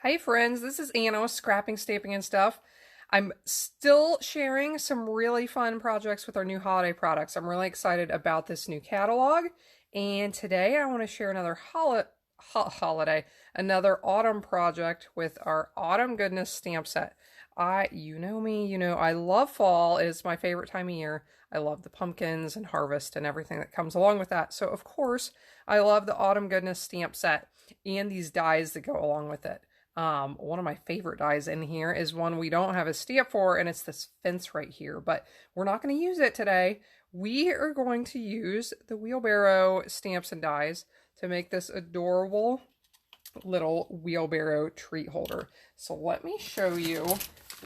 Hey friends, this is Anna with Scrapping, Stamping, and Stuff. I'm still sharing some really fun projects with our new holiday products. I'm really excited about this new catalog. And today I want to share another another autumn project with our Autumn Goodness stamp set. You know me, I love fall. It is my favorite time of year. I love the pumpkins and harvest and everything that comes along with that. So of course, I love the Autumn Goodness stamp set and these dies that go along with it. One of my favorite dies in here is one we don't have a stamp for, and it's this fence right here, but we're not going to use it today. We are going to use the Wheelbarrow stamps and dies to make this adorable little wheelbarrow treat holder. So let me show you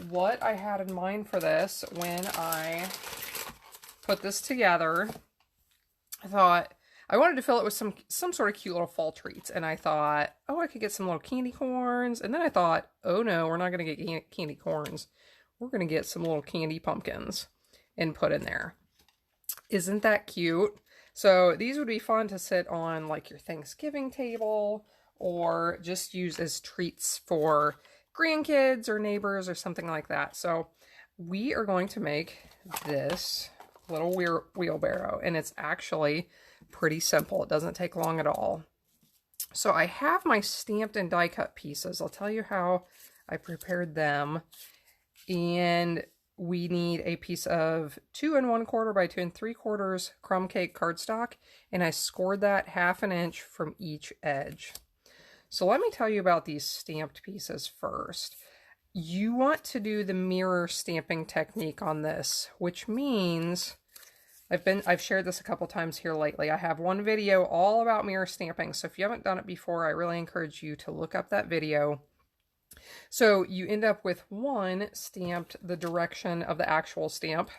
what I had in mind for this when I put this together. I thought I wanted to fill it with some sort of cute little fall treats, and I thought, oh, I could get some little candy corns, and then I thought, oh no, we're not going to get candy corns. We're going to get some little candy pumpkins and put in there. Isn't that cute? So these would be fun to sit on like your Thanksgiving table or just use as treats for grandkids or neighbors or something like that. So we are going to make this little wheelbarrow, and it's actually pretty simple. It doesn't take long at all. So I have my stamped and die cut pieces. I'll tell you how I prepared them. And we need a piece of 2 1/4 by 2 3/4 crumb cake cardstock, and I scored that 1/2 inch from each edge. So let me tell you about these stamped pieces first. You want to do the mirror stamping technique on this, which means I've shared this a couple times here lately. I have one video all about mirror stamping, so if you haven't done it before, I really encourage you to look up that video. So you end up with one stamped the direction of the actual stamp,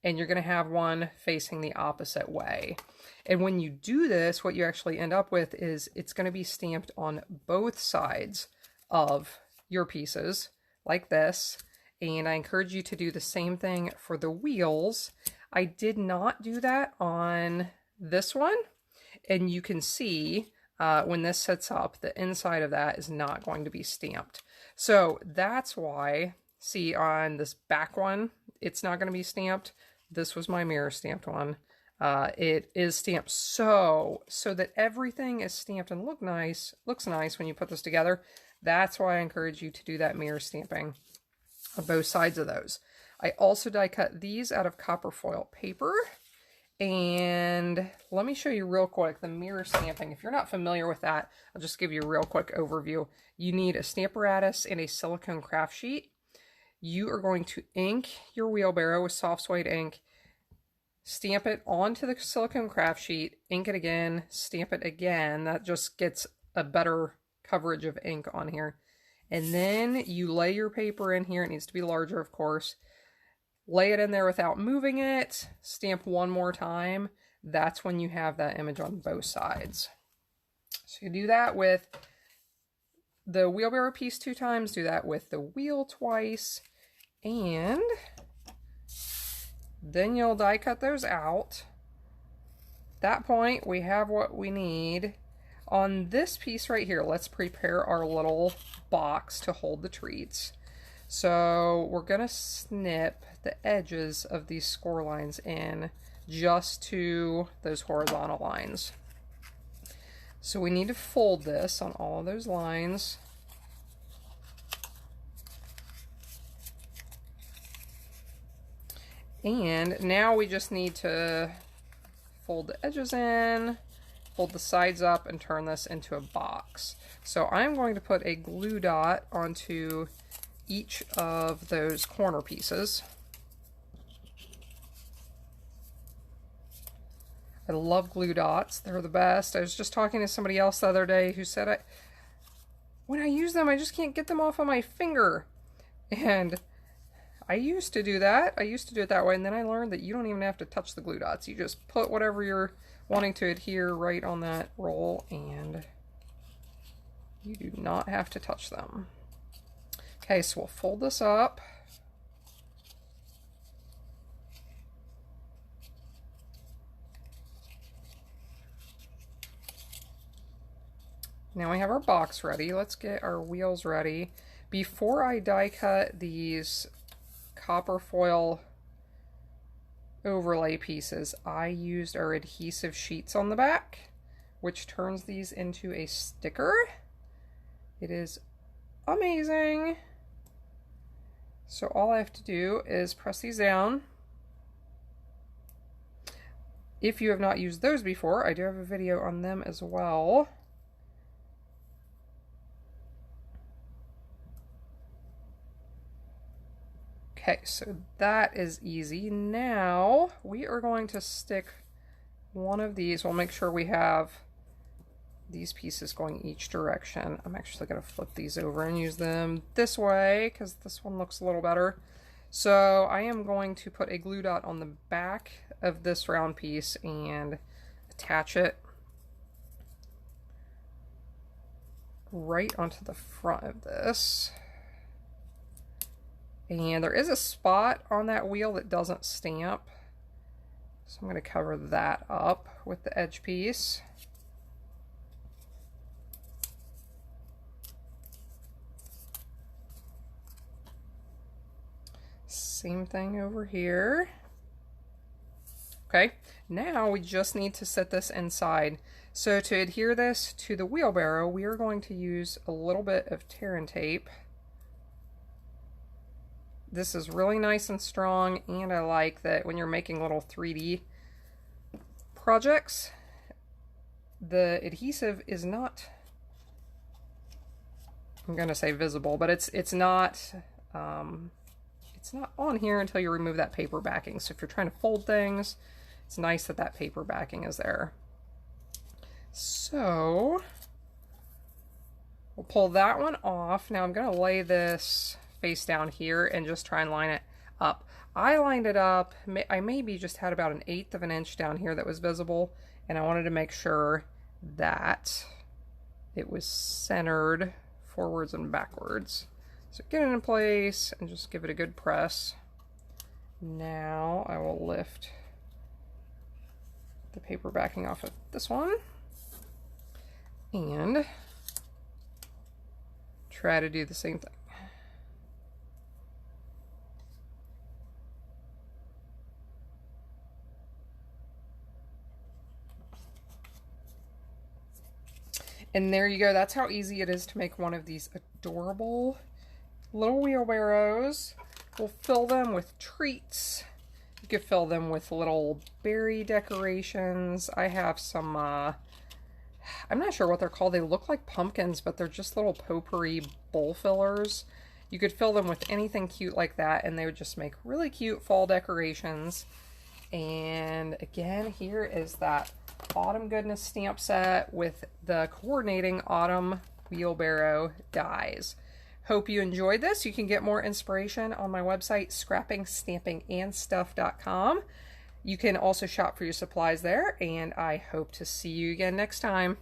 and you're going to have one facing the opposite way. And when you do this, what you actually end up with is it's going to be stamped on both sides of your pieces, like this. And I encourage you to do the same thing for the wheels. I did not do that on this one, and you can see when this sets up, the inside of that is not going to be stamped. So that's why, see, on this back one, it's not going to be stamped. This was my mirror stamped one. It is stamped so that everything is stamped and looks nice when you put this together. That's why I encourage you to do that mirror stamping on both sides of those. I also die cut these out of copper foil paper. And let me show you real quick the mirror stamping. If you're not familiar with that, I'll just give you a real quick overview. You need a stamparatus and a silicone craft sheet. You are going to ink your wheelbarrow with soft suede ink, stamp it onto the silicone craft sheet, ink it again, stamp it again. That just gets a better coverage of ink on here. And then you lay your paper in here. It needs to be larger, of course. Lay it in there without moving it. Stamp one more time. That's when you have that image on both sides. So you do that with the wheelbarrow piece 2 times. Do that with the wheel twice. And then you'll die cut those out. At that point, we have what we need. On this piece right here, let's prepare our little box to hold the treats. So we're going to snip the edges of these score lines in just to those horizontal lines. So we need to fold this on all of those lines. And now we just need to fold the edges in, fold the sides up, and turn this into a box. So I'm going to put a glue dot onto each of those corner pieces. I love glue dots. They're the best. I was just talking to somebody else the other day who said when I use them, I just can't get them off of my finger. And I used to do that. I used to do it that way, and then I learned that you don't even have to touch the glue dots. You just put whatever you're wanting to adhere right on that roll, and you do not have to touch them. Okay, so we'll fold this up. Now we have our box ready. Let's get our wheels ready. Before I die cut these copper foil overlay pieces, I used our adhesive sheets on the back, which turns these into a sticker. It is amazing. So all I have to do is press these down. If you have not used those before, I do have a video on them as well. Okay, so that is easy. Now we are going to stick one of these. We'll make sure we have these pieces going each direction. I'm actually going to flip these over and use them this way because this one looks a little better. So I am going to put a glue dot on the back of this round piece and attach it right onto the front of this. And there is a spot on that wheel that doesn't stamp, so I'm going to cover that up with the edge piece. Same thing over here. Okay, now we just need to set this inside. So to adhere this to the wheelbarrow, we are going to use a little bit of tear and tape. This is really nice and strong, and I like that when you're making little 3D projects, the adhesive is not, I'm gonna say visible, but it's not on here until you remove that paper backing. So if you're trying to fold things, it's nice that that paper backing is there. So we'll pull that one off. Now I'm gonna lay this face down here and just try and line it up. I lined it up, I maybe just had about 1/8 of an inch down here that was visible, and I wanted to make sure that it was centered forwards and backwards. So get it in place and just give it a good press. Now I will lift the paper backing off of this one and try to do the same thing. And there you go. That's how easy it is to make one of these adorable little wheelbarrows. We'll fill them with treats. You could fill them with little berry decorations. I have some, I'm not sure what they're called. They look like pumpkins, but they're just little potpourri bowl fillers. You could fill them with anything cute like that, and they would just make really cute fall decorations. And again, here is that Autumn Goodness stamp set with the coordinating autumn wheelbarrow dies. Hope you enjoyed this. You can get more inspiration on my website, scrappingstampingandstuff.com. You can also shop for your supplies there, and I hope to see you again next time.